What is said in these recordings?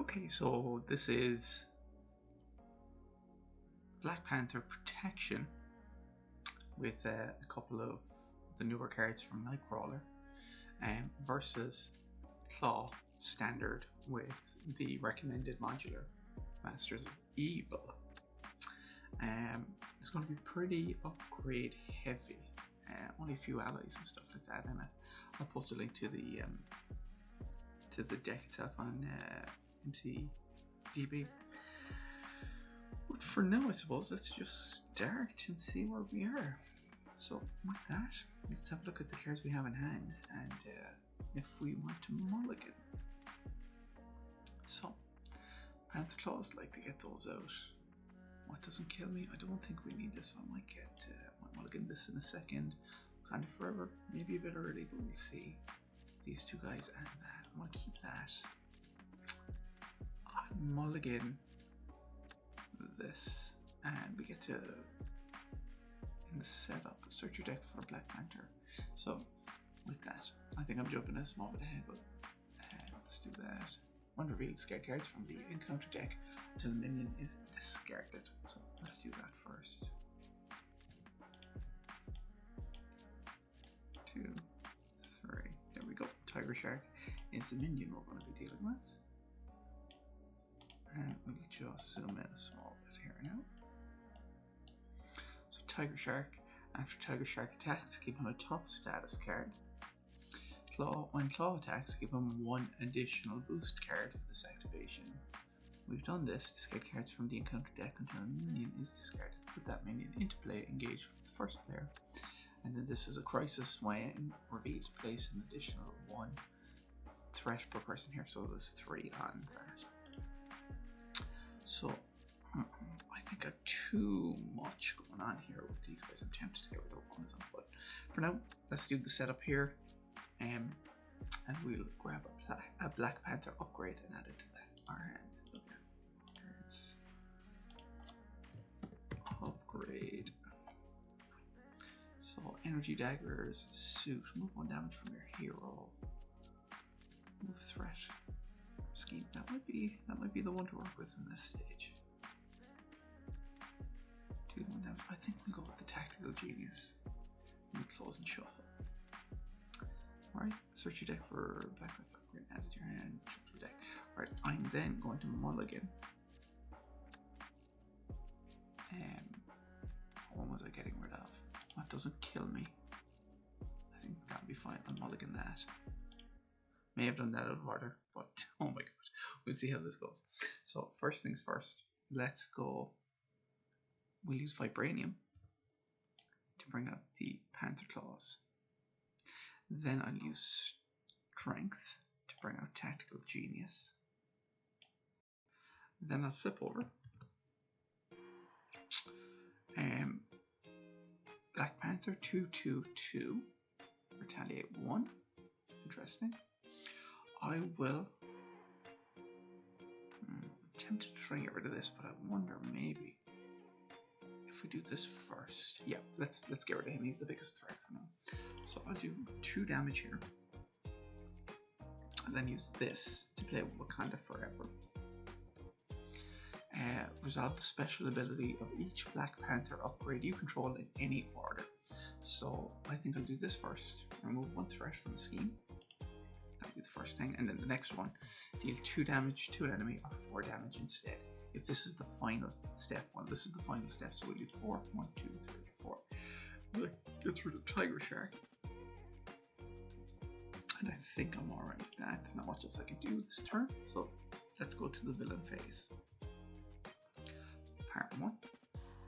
Okay, so this is Black Panther Protection with a couple of the newer cards from Nightcrawler versus Klaw Standard with the recommended modular Masters of Evil. It's going to be pretty upgrade heavy. Only a few allies and stuff like that, and I'll post a link to the deck itself on MTDB. But for now, I suppose let's just start and see where we are. So with that, let's have a look at the cards we have in hand, and if we want to mulligan. So Panther Claws like to get those out. What doesn't kill me? I don't think we need this, so I might mulligan this in a second. Kind of forever, maybe a bit early, but we'll see. These two guys and that. I'm gonna keep that. I'll mulligan this, and we get to, in the setup, search your deck for Black Panther. So with that, I think I'm jumping a small bit ahead, but let's do that. One reveal scared cards from the encounter deck until the minion is discarded. So let's do that first. 2, 3. There we go. Tiger Shark is the minion we're going to be dealing with. And we'll just zoom in a small bit here now. So Tiger Shark, after Tiger Shark attacks, give him a tough status card. Klaw, when Klaw attacks, give him 1 additional boost card for this activation. We've done this, discard cards from the encounter deck until a minion is discarded. Put that minion into play, engage with the first player. And then this is a crisis when revealed, place an additional 1 threat per person here, so there's 3 on that. So I think I've too much going on here with these guys. I'm tempted to get rid of one of them, but for now, let's do the setup here, and we'll grab a Black Panther upgrade and add it to our hand. Cards. Upgrade. So energy daggers, suit, move 1 damage from your hero. Move threat. Scheme. That might be the one to work with in this stage. 2 1 damage. I think we'll go with the tactical genius. Move close and shuffle. Alright, search your deck for Black Panther upgrade, add it to your hand, shuffle your deck. Alright, I'm then going to mulligan. What was I getting rid of? What doesn't kill me? I think that'll be fine. I'll mulligan that. May have done that out of order, but oh my god, we'll see how this goes. So first things first, let's go. We'll use Vibranium to bring up the Panther Claws. Then I'll use Strength to bring out Tactical Genius. Then I'll flip over Black Panther 2/2/2, retaliate 1. Interesting. I will. I'm tempted to try and get rid of this, but I wonder maybe if we do this first. Yeah, let's get rid of him. He's the biggest threat for now. So I'll do 2 damage here, and then use this to play Wakanda Forever. Resolve the special ability of each Black Panther upgrade you control in any order. So I think I'll do this first. Remove 1 threat from the scheme. That'll be the first thing, and then the next one, deal 2 damage to an enemy or 4 damage instead. If this is the final step, well, this is the final step, so we'll do 4. 1, 2, 3, 4. Gets rid of Tiger Shark. And I think I'm alright with that. There's not much else I can do this turn, so let's go to the villain phase. Part 1.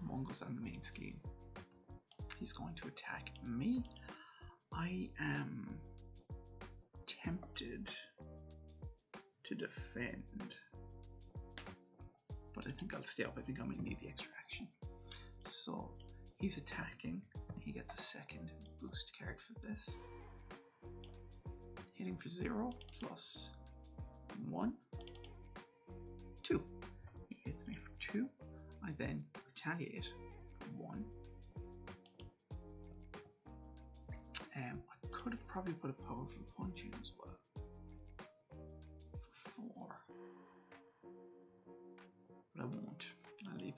1 goes on the main scheme. He's going to attack me. I am tempted to defend, but I think I'll stay up. I think I might need the extra action. So he's attacking. He gets a 2nd boost card for this. Hitting for 0 plus 1, 2. He hits me for 2. I then retaliate for 1. I could have probably put a powerful punch in as well. For 4.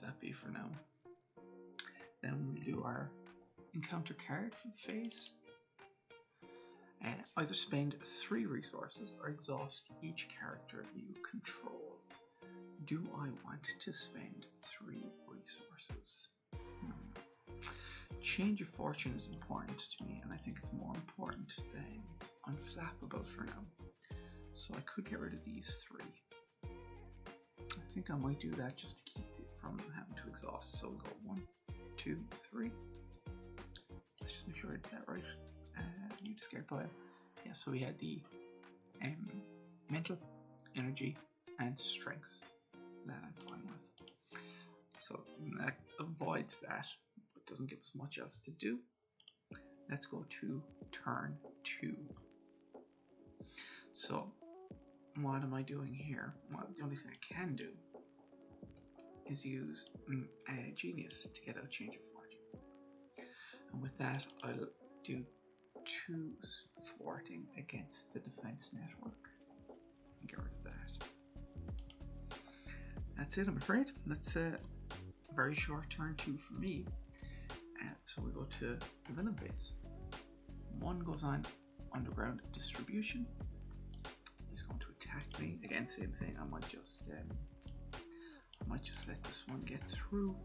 that be for now. Then we'll do our encounter card for the phase. Either spend 3 resources or exhaust each character you control. Do I want to spend 3 resources? Change of fortune is important to me, and I think it's more important than unflappable for now. So I could get rid of these 3. I think I might do that just to keep it from having to exhaust. So we'll go 1, 2, 3. Let's just make sure I did that right. New discard pile. Yeah, so we had the mental, energy, and strength that I'm fine with. So that avoids that, but doesn't give us much else to do. Let's go to turn 2. So what am I doing here? Well, the only thing I can do is use Genius to get out Change of Fortune. And with that, I'll do 2 thwarting against the defense network. Get rid of that. That's it, I'm afraid. That's a very short turn 2 for me. So we go to the villain base. 1 goes on underground distribution. He's going to attack me. Again, same thing. I might just let this one get through.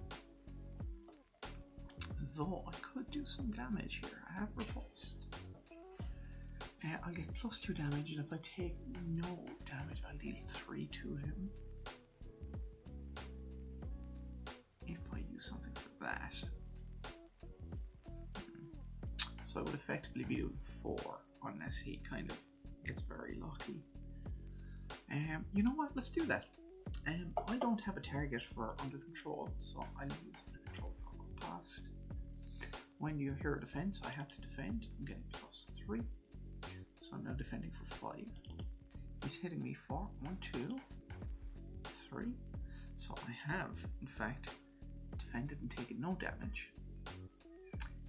Though I could do some damage here. I have repulsed. I'll get +2 damage, and if I take no damage, I'll deal 3 to him. If I use something for that. So I would effectively be doing 4, unless he kind of gets very lucky. You know what? Let's do that. I don't have a target for under control, so I'll use under control for go past. When you hear a defense, I have to defend. I'm getting +3, so I'm now defending for 5. He's hitting me for 1, 2, 3. So I have, in fact, defended and taken no damage.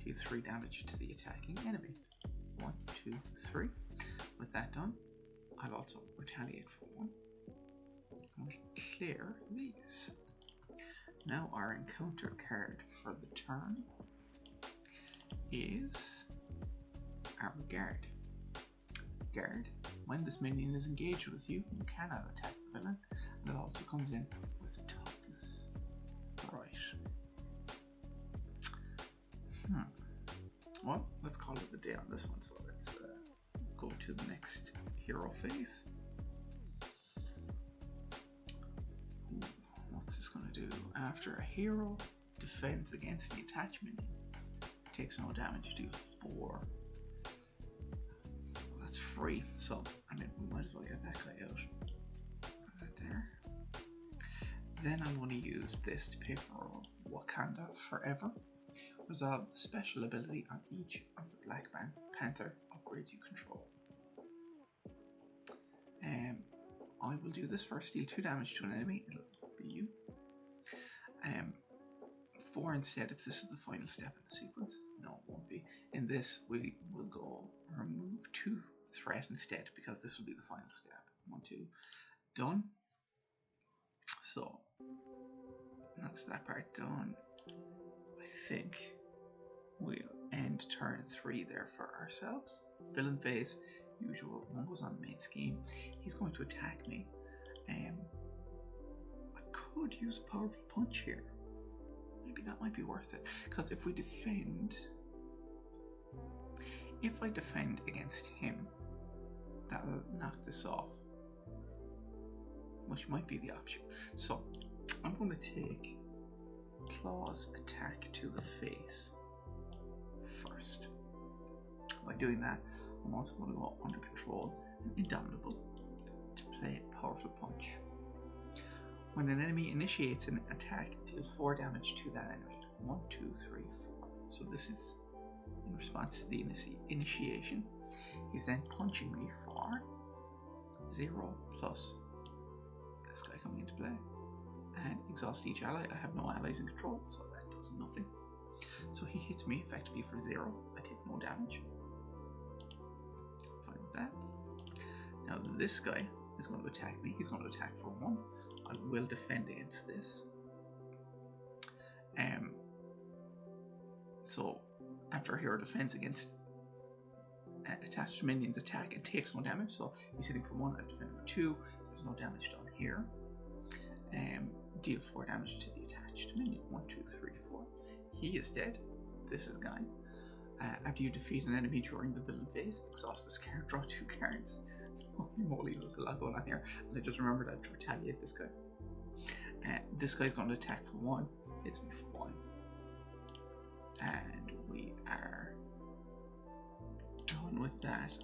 Deal 3 damage to the attacking enemy. 1, 2, 3. With that done, I'll also retaliate for 1. And we clear these. Now our encounter card for the turn is our guard. Guard. When this minion is engaged with you, you cannot attack the villain, and it also comes in with toughness. Right. Well, let's call it a day on this one, so let's go to the next hero phase. Ooh, what's this going to do? After a hero defends against the attachment, takes no damage, do 4. Well, that's free, so I mean, we might as well get that guy out. Right there. Then I'm going to use this to pay for Wakanda Forever. Resolve the special ability on each of the Black Panther upgrades you control. I will do this first. Deal 2 damage to an enemy. It'll be you. 4 instead if this is the final step in the sequence. No, it won't be. In this, we will go remove 2 threat instead, because this will be the final step. 1, 2. Done. So, that's that part done. I think we'll end turn 3 there for ourselves. Villain phase, usual. 1 goes on the main scheme. He's going to attack me. I could use a powerful punch here. Maybe that might be worth it. Because if we defend... If I defend against him, that'll knock this off. Which might be the option. So, I'm going to take Klaw's attack to the face first. By doing that, I'm also going to go under control and indomitable to play a powerful punch. When an enemy initiates an attack, deal 4 damage to that enemy. 1, 2, 3, 4. So this is in response to the initiation. He's then punching me for 0 plus this guy coming into play. And exhaust each ally. I have no allies in control, so that does nothing. So he hits me effectively for 0. I take no damage. Fine with that. Now this guy is going to attack me. He's going to attack for 1. I will defend against this. So after a hero defends against attached minions attack and takes no damage, so he's hitting for 1, I've defended for 2, there's no damage done here. Deal 4 damage to the attached minion. 1, 2, 3, 4. He is dead. This is gone. After you defeat an enemy during the villain phase, exhaust this card, draw 2 cards. Holy moly, there's a lot going on here. And I just remembered I have to retaliate this guy. This guy's going to attack for 1, hits me for 1. And we are done with that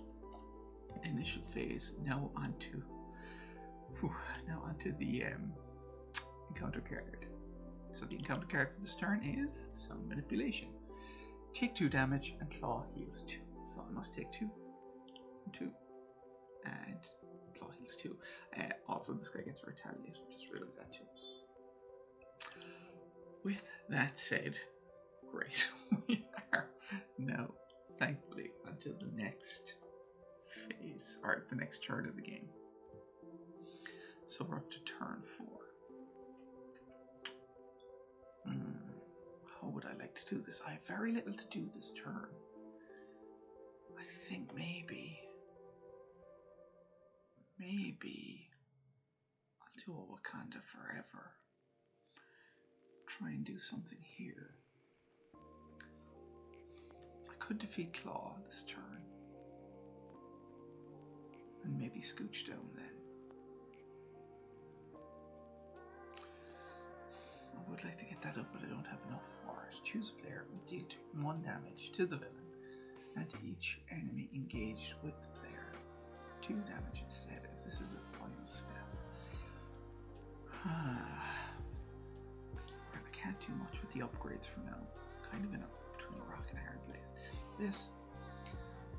initial phase. Now onto the encounter card. So the encounter card for this turn is Sound Manipulation. Take 2 damage and Klaw heals 2. So I must take 2, 2, and Klaw heals 2. Also, this guy gets retaliate. Just realized that too. With that said, great. We are now, thankfully, until the next phase, or the next turn of the game. So we're up to turn 4. How would I like to do this? I have very little to do this turn. I think maybe I'll do a Wakanda Forever. Try and do something here. I could defeat Klaw this turn. And maybe scooch down then. I would like to get that up, but I don't have enough for it. Choose a player and deal 1 damage to the villain and to each enemy engaged with the player. 2 damage instead, as this is the final step. I can't do much with the upgrades for now. Kind of between a rock and a hard place. This,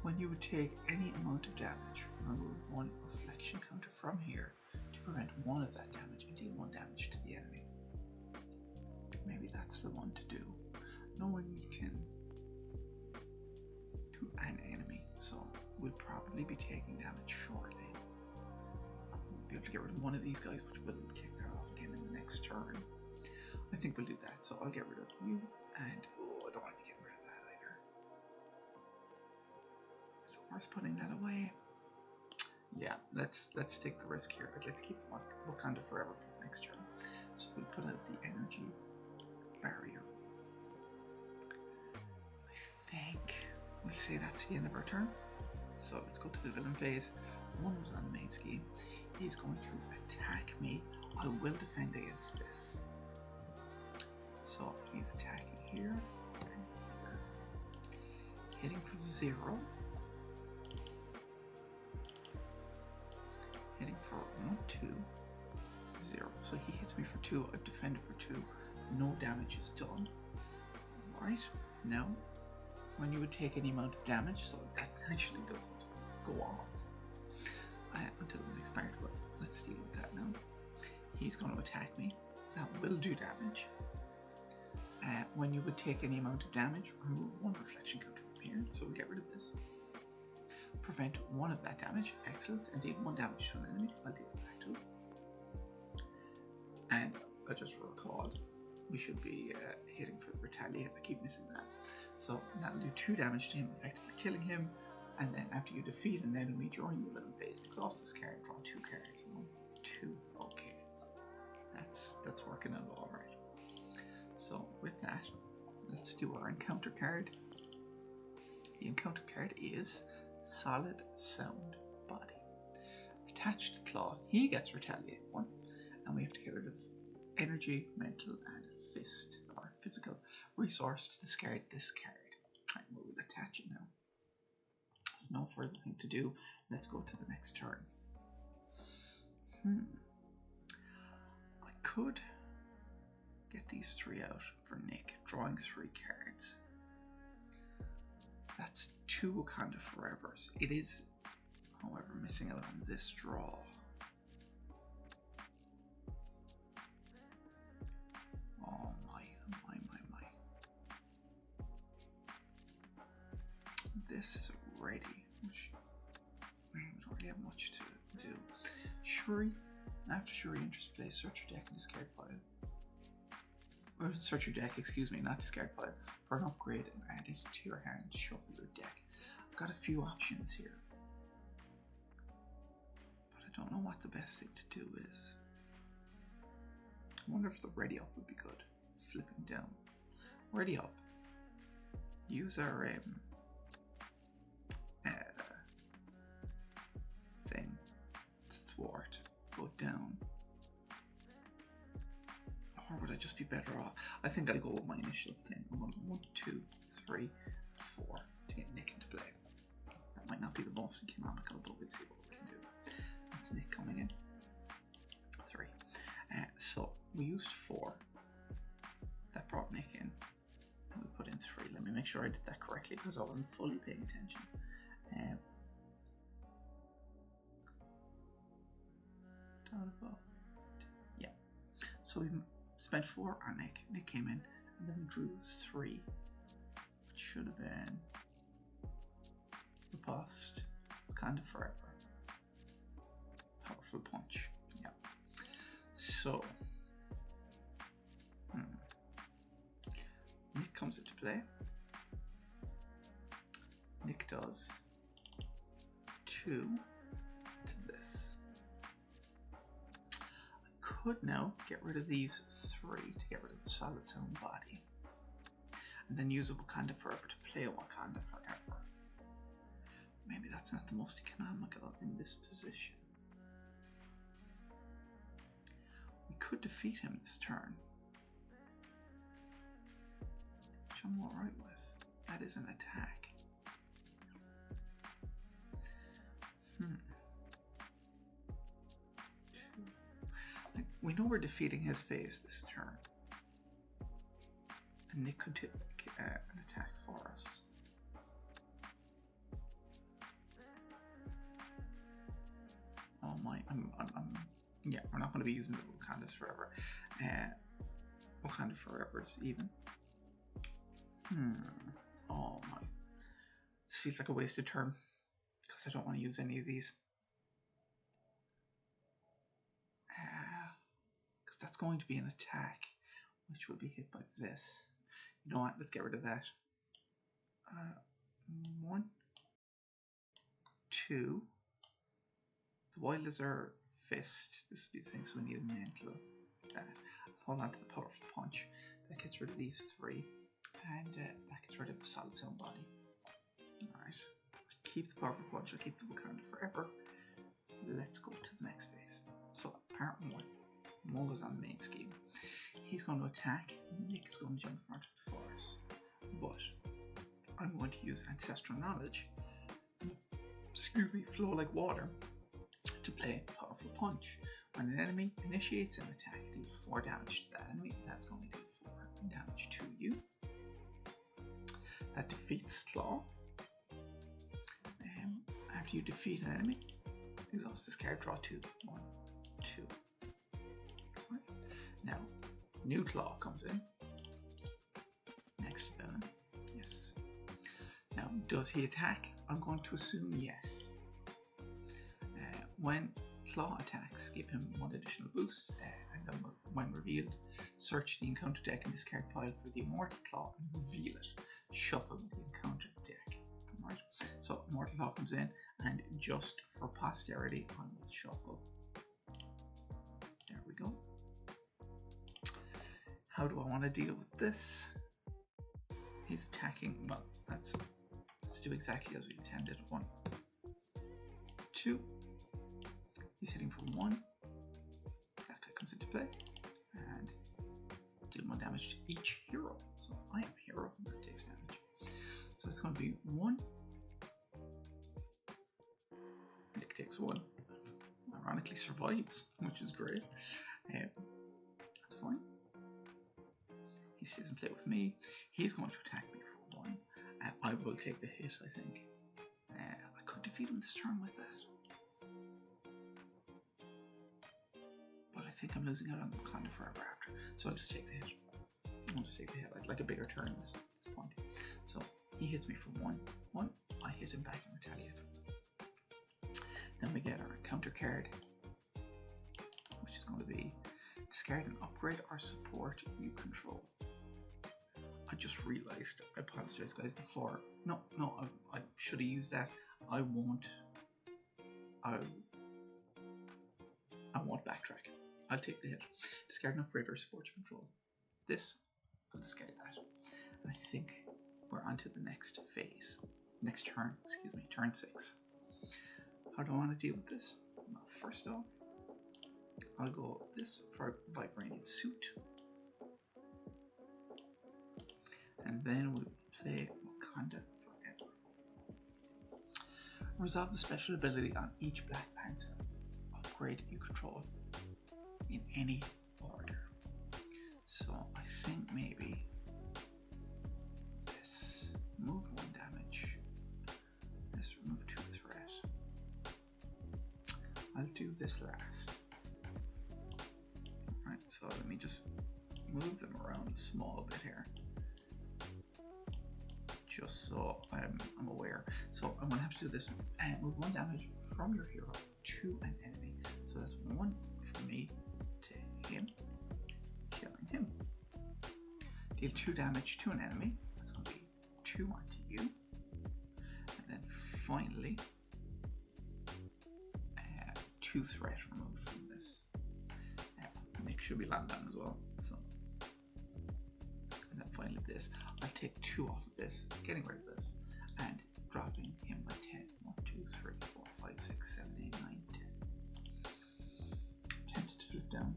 when you would take any amount of damage, remove 1 reflection counter from here to prevent 1 of that damage and deal 1 damage to the enemy. Maybe that's the one to do, knowing we can do an enemy, so we'll probably be taking damage shortly. We'll be able to get rid of one of these guys, which will kick that off again in the next turn. I think we'll do that, so I'll get rid of you, and I don't want to get rid of that either. Is it worth putting that away? Yeah, let's take the risk here. I'd like to keep Wakanda Forever for the next turn, so we'll put out the energy barrier. I think we'll say that's the end of our turn. So let's go to the villain phase. 1 was on the main scheme. He's going to attack me. I will defend against this. So he's attacking here and here. Hitting for 0. Hitting for 1, 2, 0. So he hits me for 2. I've defended for 2. No damage is done. Right now, when you would take any amount of damage, so that actually doesn't go off until the next part, but let's deal with that now. He's going to attack me. That will do damage. When you would take any amount of damage, remove 1 reflection counter from here, so we'll get rid of this. Prevent 1 of that damage, excellent, and deal 1 damage to an enemy. I'll deal with that too. And I just recalled we should be hitting for the retaliate. I keep missing that. So that'll do 2 damage to him, effectively killing him. And then after you defeat an enemy during the villain phase, exhaust this card, draw 2 cards. 1, 2. Okay, that's working out all right. So with that, let's do our encounter card. The encounter card is Solid Sound Body. Attached to Klaw, he gets retaliate 1, and we have to get rid of energy, mental, and fist or physical resource to discard this card. And we'll attach it now. There's no further thing to do. Let's go to the next turn. I could get these 3 out for Nick, drawing 3 cards. That's 2 Wakanda Forevers. It is, however, missing out on this draw. Oh my. This is ready, which we don't really have much to do. Shuri. After Shuri enters play, search your deck and discard pile. or search your deck, excuse me, not discard pile, for an upgrade and add it to your hand. Shuffle your deck. I've got a few options here, but I don't know what the best thing to do is. I wonder if the ready up would be good. Flipping down. Ready up. Use our thing to thwart. Go down. Or would I just be better off? I think I'll go with my initial thing. I'm going 1, 2, 3, 4 to get Nick into play. That might not be the most economical, but we'll see what we can do. That's Nick coming in. 3. So we used 4. That brought Nick in. And we put in 3. Let me make sure I did that correctly because I wasn't fully paying attention. Yeah. So we spent 4 on Nick. Nick came in, and then we drew 3. It should have been Riposte, Wakanda Forever, Powerful Punch. Yeah. So Nick comes into play. Nick does 2 to this. I could now get rid of these 3 to get rid of the Solid Sound body, and then use a Wakanda Forever to play a Wakanda Forever. Maybe that's not the most economical in this position. We could defeat him this turn, which I'm alright with. That is an attack. Like, we know we're defeating his phase this turn, and Nick could take an attack for us. Oh my! Yeah, we're not going to be using the Wakandas Forever. Wakanda Forever's even. Oh my! This feels like a wasted turn because I don't want to use any of these. Because that's going to be an attack, which will be hit by this. You know what? Let's get rid of that. 1, 2. The Wild Lizard Fist. This will be the thing, so we need a mental. Hold on to the Powerful Punch. That gets rid of these 3. And that gets rid of the Solid Sound body. Alright. Keep the Powerful Punch. I'll keep the Wakanda Forever. Let's go to the next phase. So, part 1. Mo goes on the main scheme. He's going to attack. Nick is going to jump in front of the forest. But I'm going to use Ancestral Knowledge. Excuse me, Flow Like Water. To play Powerful Punch. When an enemy initiates an attack, deal 4 damage to that enemy. That's going to do 4 damage to you. That defeats Klaw. After you defeat an enemy, exhaust this card, draw 2. 1, 2. Right. Now, new Klaw comes in. Next villain. Yes. Now, does he attack? I'm going to assume yes. When Klaw attacks, give him 1 additional boost, and then when revealed, search the encounter deck and discard pile for the Immortal Klaw and reveal it. Shuffle the encounter deck. Right. So Immortal Klaw comes in, and just for posterity, I will shuffle. There we go. How do I want to deal with this? He's attacking. Well, let's do exactly as we intended. 1, 2. He's hitting for 1. That guy comes into play. And deal 1 damage to each hero. So I am a hero that takes damage. So it's going to be 1. Nick takes 1. Ironically survives, which is great. That's fine. He stays in play with me. He's going to attack me for 1. I will take the hit, I think. I could defeat him this turn with that. But I think I'm losing out on Wakanda Forever after. So I'll just take the hit. I'll just take the hit. I'd like a bigger turn at this point. So he hits me for 1. I hit him back and retaliate. Then we get our counter card, which is going to be discard and upgrade or support you control. just realised. I apologise, guys. Before, no, I should have used that. I won't backtrack. I'll take the hit. Discard an upgrade or support your control. This, I'll discard that. And I think we're on to the next phase. Next turn, excuse me, turn 6. How do I want to deal with this? Well, first off, I'll go this for Vibranium Suit. And then we'll play Wakanda Forever. Resolve the special ability on each Black Panther upgrade you control in any order. So I think maybe this, remove 1 damage, this remove 2 threat. I'll do this last. Right, so let me just move them around a small bit here, just so I'm aware. So I'm gonna have to do this and move 1 damage from your hero to an enemy. So that's 1 from me to him, killing him. Deal 2 damage to an enemy. That's gonna be 2 onto you. And then finally, 2 threat removed from this. Nick should be landed on as well. So, and then finally this. I'll take 2 off of this, getting rid of this, and dropping him by 10. 1, 2, 3, 4, 5, 6, 7, 8, 9, 10. Tempted to flip down.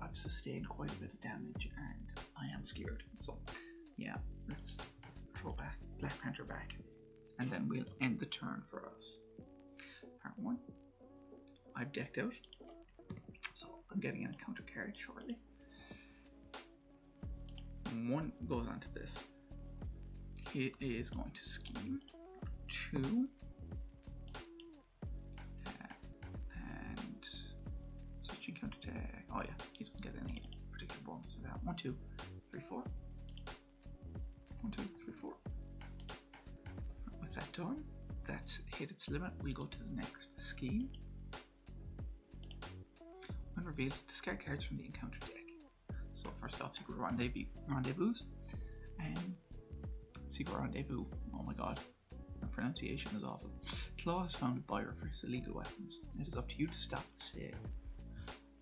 I've sustained quite a bit of damage and I am scared. So yeah, let's throw back Black Panther back, and then we'll end the turn for us. Part 1. I've decked out, so I'm getting an encounter card shortly. 1 goes onto this. He is going to scheme 2. And switch encounter tag. Oh yeah, he doesn't get any particular bonus for that. 1, 2, 3, 4. 1, 2, 3, 4. With that done, that's hit its limit. We'll go to the next scheme. When revealed, discard cards from the encounter deck. So first off, Secret Rendezvous. Secret Rendezvous. Oh my god, my pronunciation is awful. Klaw has found a buyer for his illegal weapons. It is up to you to stop the sale.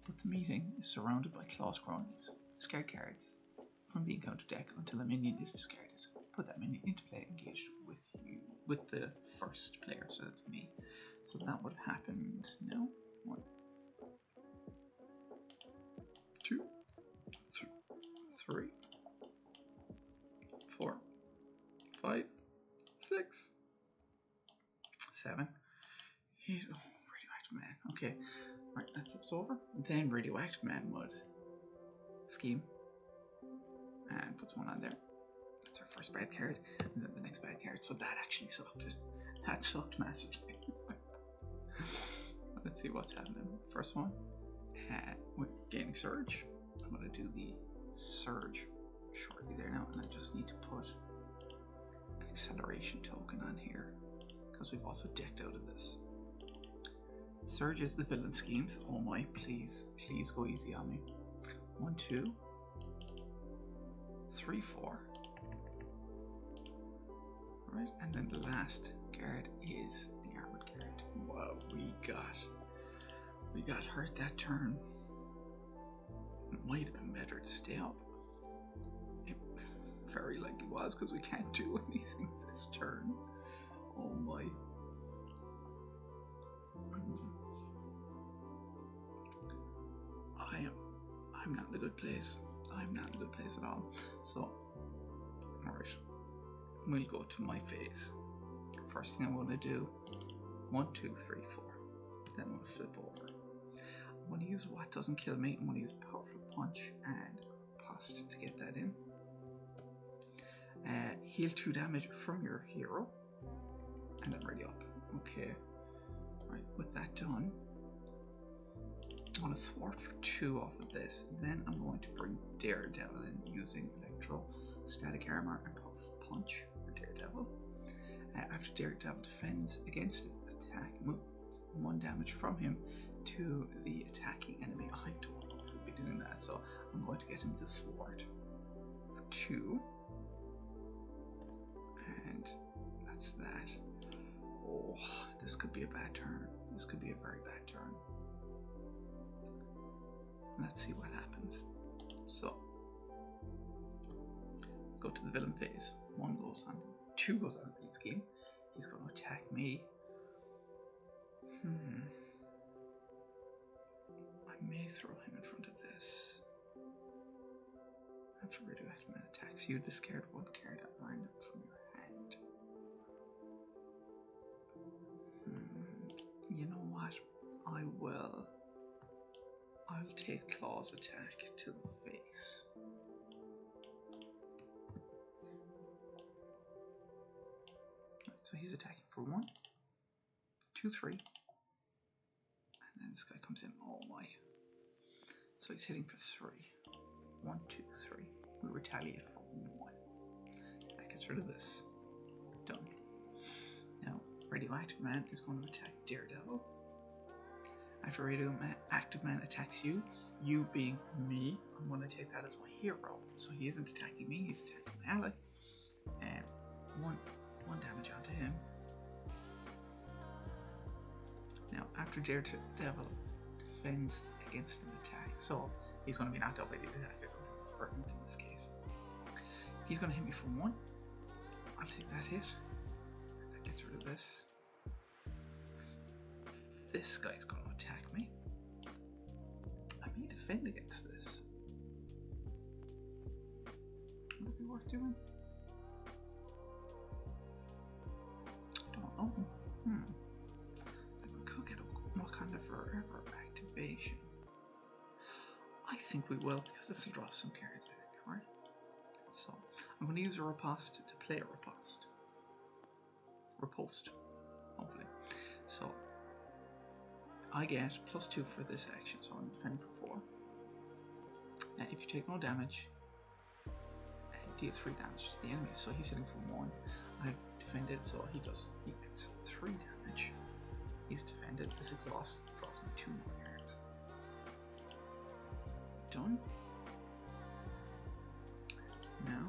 But the meeting is surrounded by Klaw's cronies. Discard cards from the encounter deck until a minion is discarded. Put that minion into play engaged with the first player, so that's me. So that would have happened now. 1, 2, 3, 4, 5, 6, 7, 8. Oh, radioactive man. Okay, right, that flips over. Then radioactive man would scheme and puts 1 on there. That's our first bad card, and then the next bad card. So that actually sucked. That sucked massively. Let's see what's happening. First one, with gaining surge. I'm going to do the surge shortly there now, and I just need to put an acceleration token on here because we've also decked out of this. Surge is the villain schemes. Oh my, please go easy on me. 1, 2, 3, 4. Right, and then the last card is the armored card. Wow, we got hurt that turn. It might have been better to stay up. It very likely was, because we can't do anything this turn. Oh my. I'm not in a good place. I'm not in a good place at all. So, alright. We'll go to my phase. First thing I'm going to do, 1, 2, 3, 4. Then I'm going to flip over. I'm going to use What Doesn't Kill Me. I'm going to use Powerful Punch and Post to get that in. Heal 2 damage from your hero. And then ready up. Okay. Right, with that done, I'm going to thwart for 2 off of this. Then I'm going to bring Daredevil in using Electro, Static Armor, and Powerful Punch for Daredevil. After Daredevil defends against an attack, move 1 damage from him to the attacking enemy. I don't know if we'll be doing that, so I'm going to get him to thwart for 2. Oh, this could be a bad turn. This could be a very bad turn. Let's see what happens. So, go to the villain phase. 1 goes on, 2 goes on the beat scheme. He's going to attack me. I may throw him in front of this. After radioactive man attacks you, discard 1 card at random from your hand. You know what? I'll take Klaw's attack to the face. Right, so he's attacking for 1, 2, 3. And then this guy comes in. Oh my. So he's hitting for 3. 1, 2, 3. We retaliate for 1. That gets rid of this. Done. Now, Radioactive Man is going to attack Daredevil. After Radioactive Man attacks you, you being me, I'm going to take that as my hero. So he isn't attacking me, he's attacking my ally. And one damage onto him. Now, after Daredevil defends against an attack, so he's going to be knocked out by the attack. I don't think that's pertinent in this case. He's going to hit me for 1. I'll take that hit. That gets rid of this. This guy's going to attack me. I may defend against this. Would it be worth doing? Don't know. We could get a Wakanda Forever activation. I think we will, because this will draw some cards, I think, right? So, I'm going to use a riposte to play a riposte. Riposte, hopefully. So, I get +2 for this action, so I'm defending for 4. Now, if you take no damage, deal 3 damage to the enemy. So he's hitting for 1. I've defended, so he gets 3 damage. He's defended. This exhaust draws me 2 more cards. Done. Now,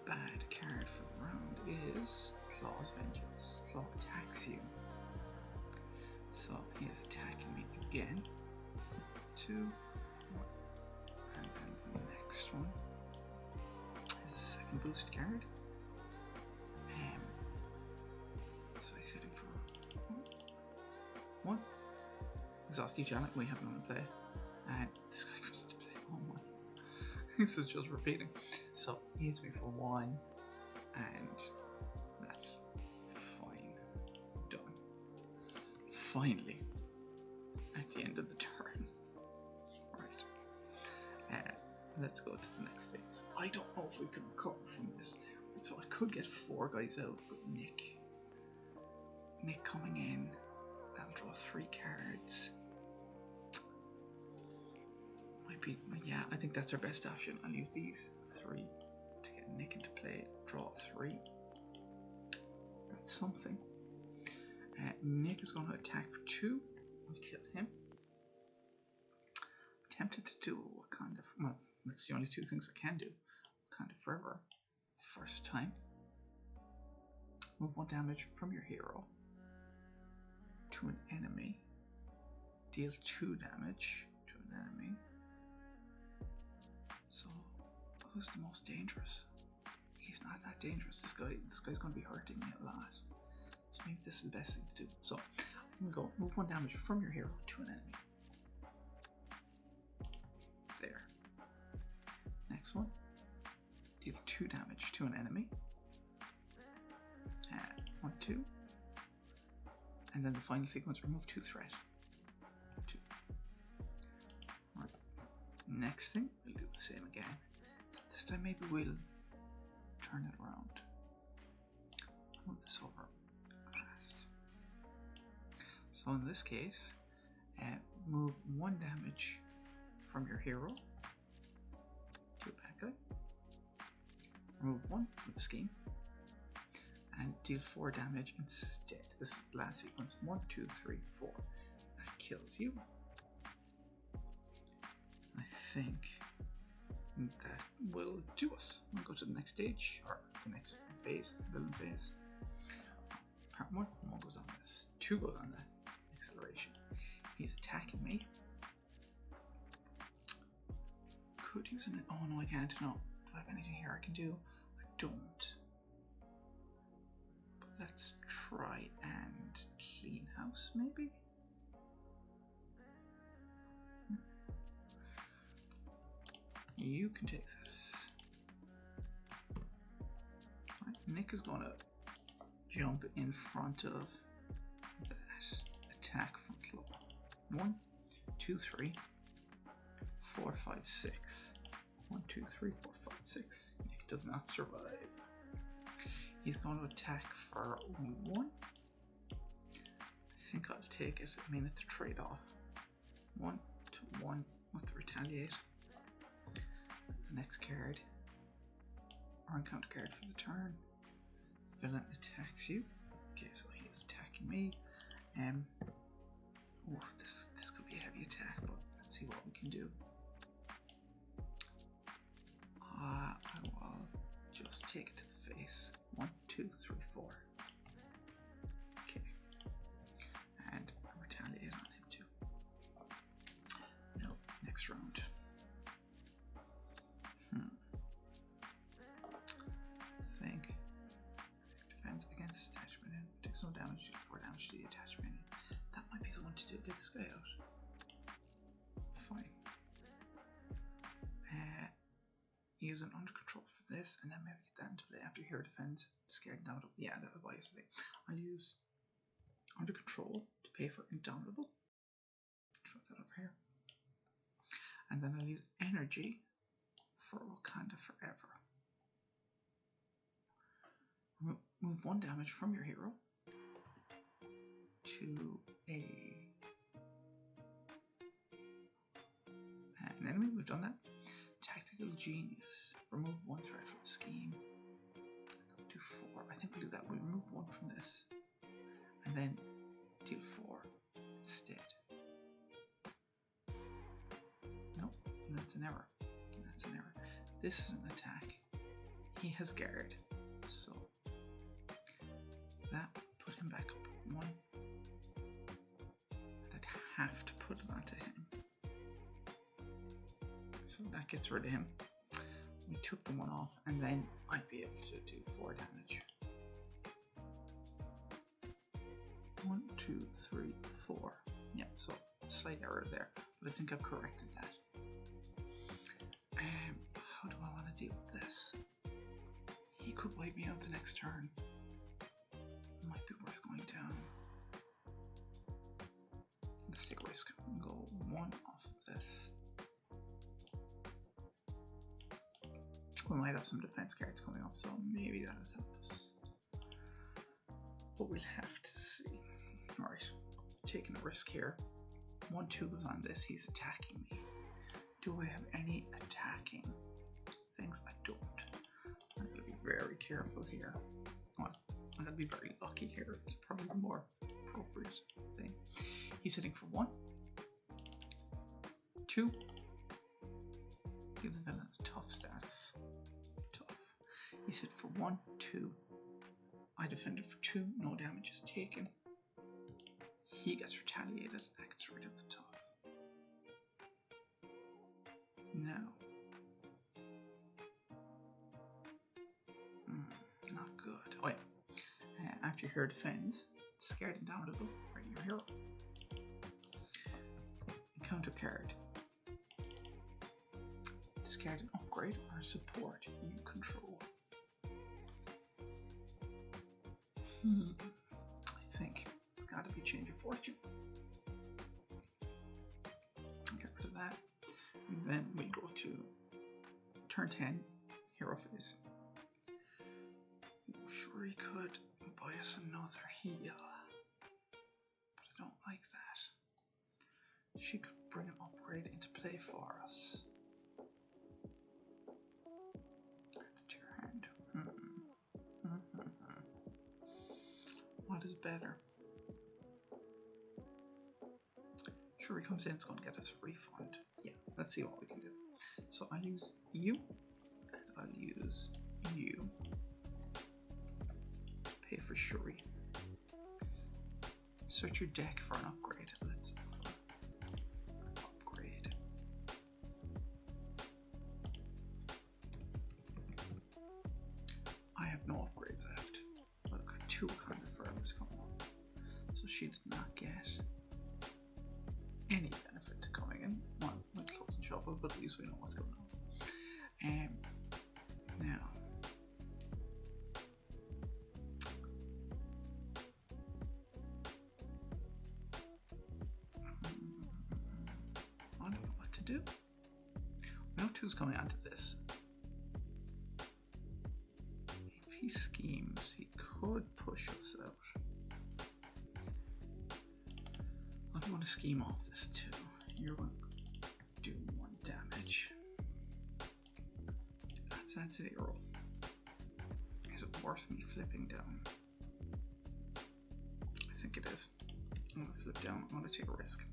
bad card for the round is Klaw's Vengeance. Klaw attacks you. So he is attacking me again. 2, 1, and then the next one is the second boost card. So he's hitting for 1. Exhaust each ally. We have none in play, and this guy comes into play. Oh my! This is just repeating. So he hits me for 1, and that's fine. Done. Finally, at the end of the turn. Right. Let's go to the next phase. I don't know if we can recover from this. So I could get 4 guys out, but Nick coming in, that'll draw 3 cards. Might be, yeah, I think that's our best option. I'll use these 3 to get Nick into play. Draw 3. That's something. Nick is going to attack for 2. I'll kill him. Tempted to do a kind of, well, that's the only 2 things I can do. Kind of forever. First time. Move 1 damage from your hero to an enemy. Deal 2 damage to an enemy. So, who's the most dangerous? He's not that dangerous. This guy's going to be hurting me a lot. So maybe this is the best thing to do. So I'm going to go move 1 damage from your hero to an enemy. There. Next one. Deal 2 damage to an enemy. 1, 2. And then the final sequence, remove 2 threat. 2. Right. Next thing, we'll do the same again. This time maybe we'll turn it around. Move this over fast. So in this case, move 1 damage from your hero to a bad guy. Remove 1 from the scheme. And deal 4 damage instead. This is the last sequence. 1, 2, 3, 4. That kills you. I think that will do us. We'll go to the next stage, or the next phase, villain phase. part one goes on this. 2 goes on the acceleration. He's attacking me. Could use an. Oh no, I can't. No. Do I have anything here I can do? I don't. But let's try and clean house, maybe? You can take this. Right, Nick is going to jump in front of that attack from Klaw. 1, 2, 3, 4, 5, 6. 1, 2, 3, 4, 5, 6. Nick does not survive. He's going to attack for 1. I think I'll take it. I mean, it's a trade-off. 1 to 1 with the retaliate. The next card, or encounter card for the turn. Villain attacks you. Okay, so he is attacking me. Oh, this could be a heavy attack, but let's see what we can do. I will just take it to the face. 1, 2, 3, 4. Okay, and retaliate on him too. No, next round. Think defense against attachment in. Takes no damage, 4 damage to the attachment in. That might be the one to do. Get this guy out. Fine. Use an under control for this, and then maybe get that into play after hero defense. Discard indomitable. Yeah, that'll buy us today. I'll use under control to pay for indomitable. Throw that over here. And then I'll use energy for Wakanda Forever. Move 1 damage from your hero to an enemy. We've done that. Tactical Genius. Remove 1 threat from the scheme. Do 4. I think we'll do that. We remove 1 from this, and then deal 4 instead. Nope, that's an error. That's an error. This is an attack. He has guard, so that put him back up 1. And I'd have to put it onto him. So that gets rid of him. We took the 1 off, and then I'd be able to do 4 damage. 1, 2, 3, 4. Yeah, so slight error there, but I think I've corrected that. How do I want to deal with this? He could wipe me out the next turn. Might be worth going down. Let's take a risk and go 1 off of this. We might have some defense cards coming up, so maybe that'll help us. But we'll have to see. Alright, taking a risk here. 1, 2 goes on this, he's attacking me. Do I have any attacking things? I don't. I'm going to be very careful here. Well, I'm going to be very lucky here. It's probably the more appropriate thing. He's hitting for 1. 2. Give the villain a tough status. Tough. He's hit for 1, 2. I defended for 2. No damage is taken. He gets retaliated. That gets rid of the tough. No. Not good. Oh yeah. After your hero defends, discard indomitable for your hero. Encounter card. Discard an upgrade or support you control. I think it's got to be Change of Fortune. Get rid of that. And then we go to turn 10, hero phase. Sure, he could buy us another heal, but I don't like that. She could bring an upgrade into play for us. To your hand. What is better? Sure, he comes in, it's going to get us a refund. Yeah, let's see what we can do. So I'll use you, and I'll use you. Pay for Shuri. Search your deck for an upgrade. Let's upgrade. I have no upgrades left. I've got 2 kind of forever's coming up. So she did not get any benefit to coming in. Well, my close and shuffle, but at least we know what's going on. Now. I don't know what to do. We know 2's coming onto this. If he schemes, he could push us out. I don't want to scheme off this 2. You're going to do 1 damage. That's at 0. Is it worth me flipping down? I think it is. I'm going to flip down. I'm going to take a risk.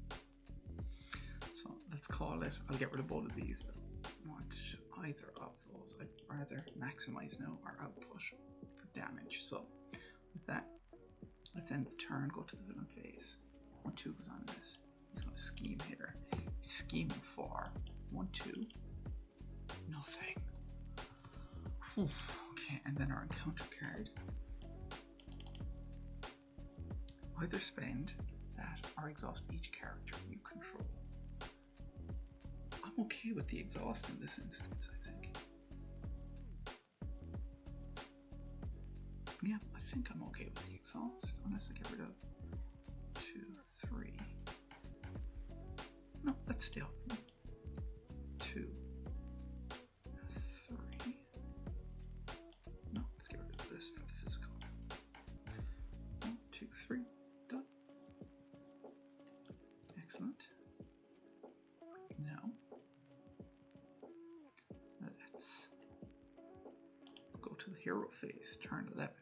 So let's call it. I'll get rid of both of these. I don't want either of those. I'd rather maximize now our output for damage. So with that, let's end the turn, go to the villain phase. 1, 2 goes on this. He's going to scheme here. He's scheming for 1, 2. Nothing. Whew. Okay, and then our encounter card. Either spend that or exhaust each character you control. I'm okay with the exhaust in this instance, I think. Yeah, I think I'm okay with the exhaust, unless I get rid of 2, 3. No, let's stay up. 2, 3. No, let's get rid of this for the physical. 1, 2, 3. Done. Excellent. Now, let's go to the hero phase, turn 11.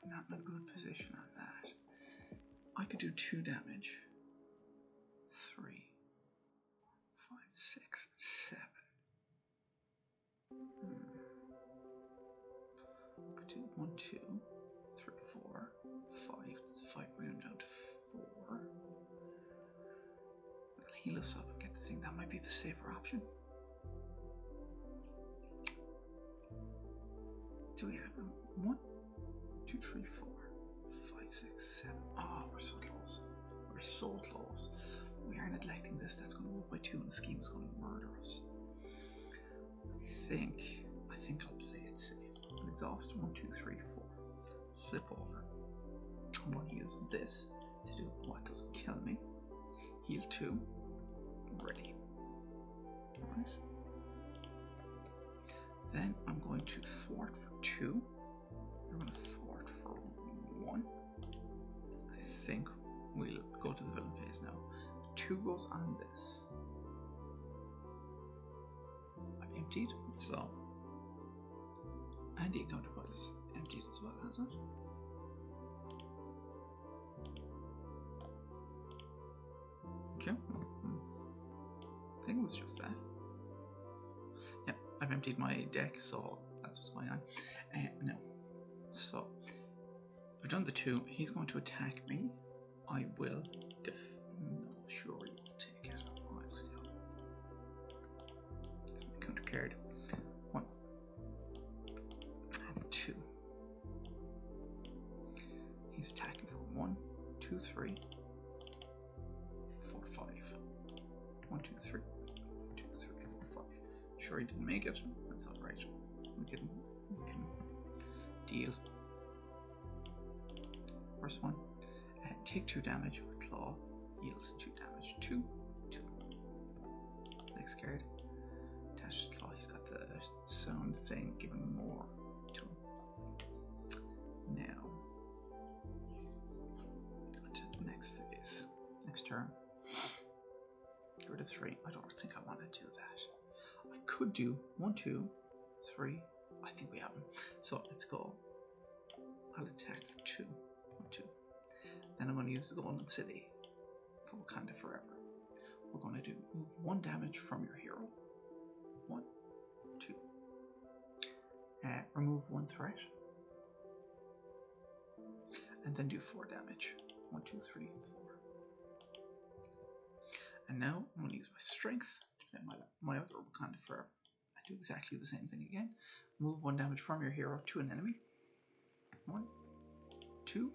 Not in a good position on that. I could do 2 damage. 3, 5, 6, 7. I could do 1, 2, 3, 4, 5. That's 5, bring him down to 4. That'll heal us up and get the thing. That might be the safer option. Do we have 1, 2, 3, 4, 5, 6, 7. Ah, we're so close. We're so close. We are neglecting this. That's going to go up by 2 and the scheme is going to murder us. I think I'll play it safe. I'll exhaust 1, 2, 3, 4. Flip over. I'm going to use this to do what doesn't kill me. Heal 2. Ready. Alright. Then I'm going to thwart for 2. I'm going to thwart for 1. I think we'll go to the villain phase now. 2 goes on this. I've emptied, so. And the encounter pile is emptied as well, has it? Okay. I think it was just that. Yeah, I've emptied my deck, so that's what's going on. No. So, I've done the 2. He's going to attack me. I will no, sure you will take it. I'll stay up. It's my counter card. 1 and 2. He's attacking for 1, 2, 3, 4, 5. 1, 2, 3, 2, 3, 4, 5. Sure, he didn't make it. That's alright. We can deal. First one. Take 2 damage with Klaw. Heals 2 damage. 2, 2. Next card. Attached to Klaw. He's got the sound thing, giving more to him. Now, to the next phase. Next turn. Get rid of 3. I don't think I want to do that. I could do 1, 2, 3. I think we have him. So let's go. I'll attack for 2. 1, 2. Then I'm going to use the Golden City for Wakanda Forever. We're going to do move 1 damage from your hero. 1, 2. Remove 1 threat. and then do 4 damage. 1, 2, 3, 4. And now I'm going to use my strength to play my other Wakanda Forever. I do exactly the same thing again. Move 1 damage from your hero to an enemy. 1, 2.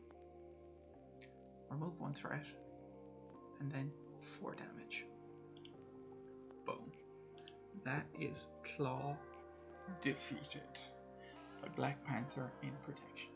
Remove 1 threat. And then 4 damage. Boom. That is Klaw defeated by Black Panther in protection.